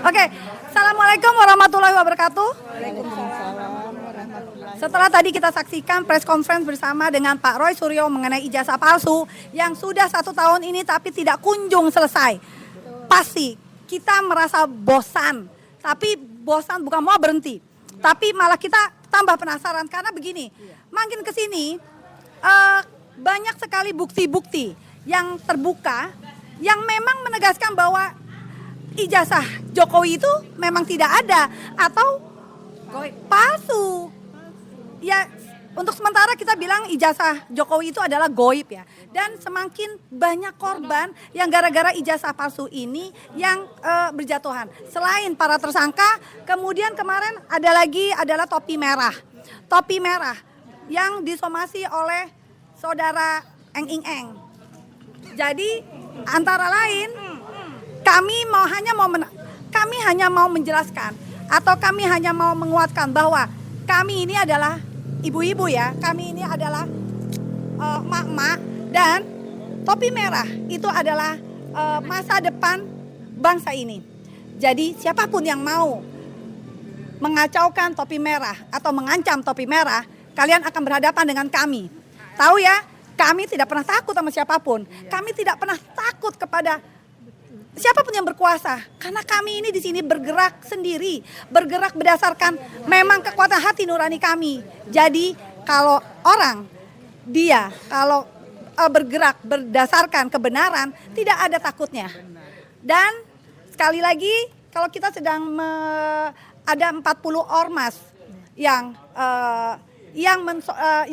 Oke, Assalamualaikum warahmatullahi wabarakatuh. Setelah tadi kita saksikan press conference bersama dengan Pak Roy Suryo mengenai ijazah palsu yang sudah 1 tahun ini tapi tidak kunjung selesai. Pasti kita merasa bosan, tapi bosan bukan mau berhenti, tapi malah kita tambah penasaran karena begini, makin kesini banyak sekali bukti-bukti yang terbuka yang memang menegaskan bahwa ijazah Jokowi itu memang tidak ada atau palsu. Ya, untuk sementara kita bilang ijazah Jokowi itu adalah goib ya. Dan semakin banyak korban yang gara-gara ijazah palsu ini yang berjatuhan. Selain para tersangka, kemudian kemarin ada lagi adalah topi merah. Topi merah yang disomasi oleh saudara Eng Ing Eng. Jadi antara lain kami hanya mau menjelaskan atau kami hanya mau menguatkan bahwa kami ini adalah ibu-ibu ya, kami ini adalah mak-mak dan topi merah itu adalah masa depan bangsa ini. Jadi siapapun yang mau mengacaukan topi merah atau mengancam topi merah, kalian akan berhadapan dengan kami. Tahu ya, kami tidak pernah takut sama siapapun. Kami tidak pernah takut kepada siapapun yang berkuasa. Karena kami ini di sini bergerak sendiri, bergerak berdasarkan memang kekuatan hati nurani kami. Jadi kalau orang kalau bergerak berdasarkan kebenaran, tidak ada takutnya. Dan sekali lagi kalau kita sedang ada 40 ormas yang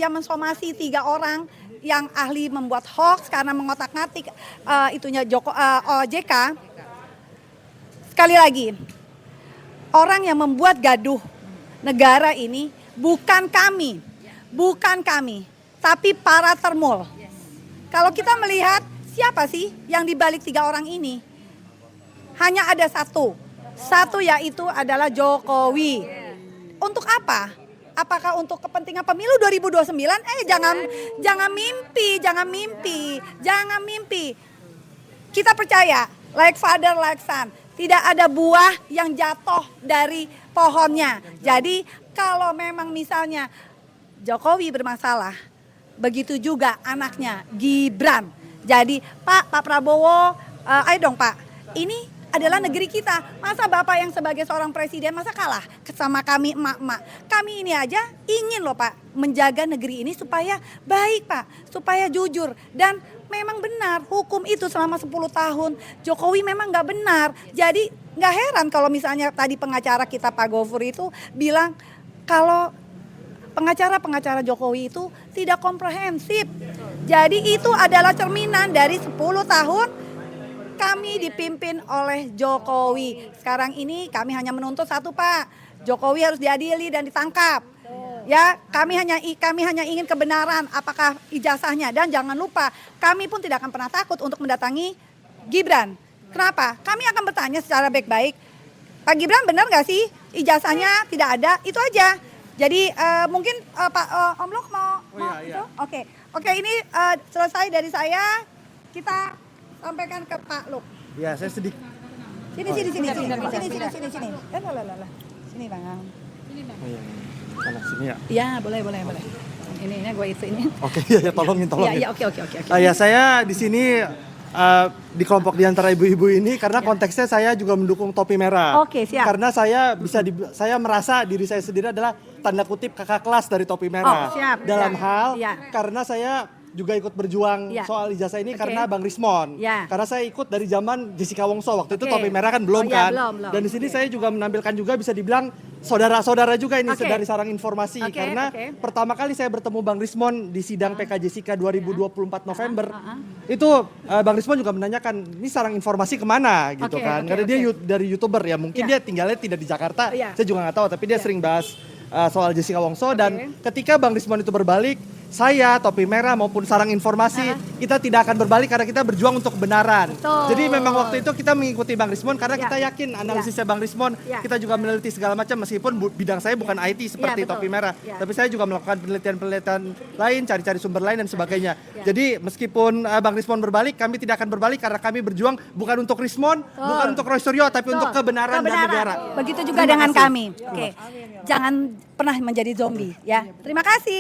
mensomasi 3 orang yang ahli membuat hoax karena mengotak-ngatik OJK. Sekali lagi, orang yang membuat gaduh negara ini bukan kami, tapi para termul. Kalau kita melihat siapa sih yang dibalik 3 orang ini, hanya ada satu yaitu adalah Jokowi. Untuk apa? Apakah untuk kepentingan pemilu 2029? Jangan mimpi. Kita percaya, like father, like son. Tidak ada buah yang jatuh dari pohonnya. Jadi kalau memang misalnya Jokowi bermasalah, begitu juga anaknya Gibran. Jadi Pak Prabowo, ayo dong Pak, ini adalah negeri kita. Masa Bapak yang sebagai seorang presiden masa kalah sama kami emak-emak. Kami ini aja ingin loh Pak menjaga negeri ini supaya baik Pak, supaya jujur. Dan memang benar hukum itu selama 10 tahun Jokowi memang nggak benar. Jadi nggak heran kalau misalnya tadi pengacara kita Pak Gofur itu bilang kalau pengacara Jokowi itu tidak komprehensif. Jadi itu adalah cerminan dari 10 tahun kami dipimpin oleh Jokowi. Sekarang ini kami hanya menuntut satu Pak, Jokowi harus diadili dan ditangkap. Ya, kami hanya ingin kebenaran apakah ijazahnya, dan jangan lupa kami pun tidak akan pernah takut untuk mendatangi Gibran. Kenapa? Kami akan bertanya secara baik-baik, Pak Gibran benar nggak sih ijazahnya tidak ada? Itu aja. Jadi mungkin Pak Om Luk mau itu? Oke, ini selesai dari saya. Kita sampaikan ke Pak Luk. Ya, saya sedih. Sini. Sini Bang. Sana sini ya. Iya, boleh. Ini gue itu ini. Oke, ya tolongin. Iya, oke. Ya, saya di sini di kelompok di antara ibu-ibu ini karena konteksnya saya juga mendukung topi merah. Oke, siap. Karena saya merasa diri saya sendiri adalah tanda kutip kakak kelas dari topi merah. Siap. Dalam hal ya. karena saya juga ikut berjuang soal ijazah ini karena Bang Rismon. Karena saya ikut dari zaman Jessica Wongso, waktu itu topi merah kan belum kan. Belum. Dan di sini saya juga menampilkan juga bisa dibilang saudara-saudara juga ini dari sarang informasi karena pertama kali saya bertemu Bang Rismon di sidang PK Jessica 2024 November. Itu Bang Rismon juga menanyakan ini sarang informasi kemana gitu kan. Karena dia dari YouTuber ya, mungkin dia tinggalnya tidak di Jakarta. Saya juga nggak tahu, tapi dia sering bahas soal Jessica Wongso dan ketika Bang Rismon itu berbalik, saya, Topi Merah maupun Sarang Informasi, kita tidak akan berbalik karena kita berjuang untuk kebenaran. Betul. Jadi memang waktu itu kita mengikuti Bang Rismon karena kita yakin analisisnya Bang Rismon. Kita juga meneliti segala macam meskipun bidang saya bukan IT seperti betul. Topi Merah. Tapi saya juga melakukan penelitian-penelitian lain, cari-cari sumber lain dan sebagainya. Jadi meskipun Bang Rismon berbalik, kami tidak akan berbalik karena kami berjuang bukan untuk Rismon, bukan untuk Roy Suryo, tapi untuk kebenaran dan negara. Begitu juga dengan kami. Oke. Jangan pernah menjadi zombie ya. Terima kasih.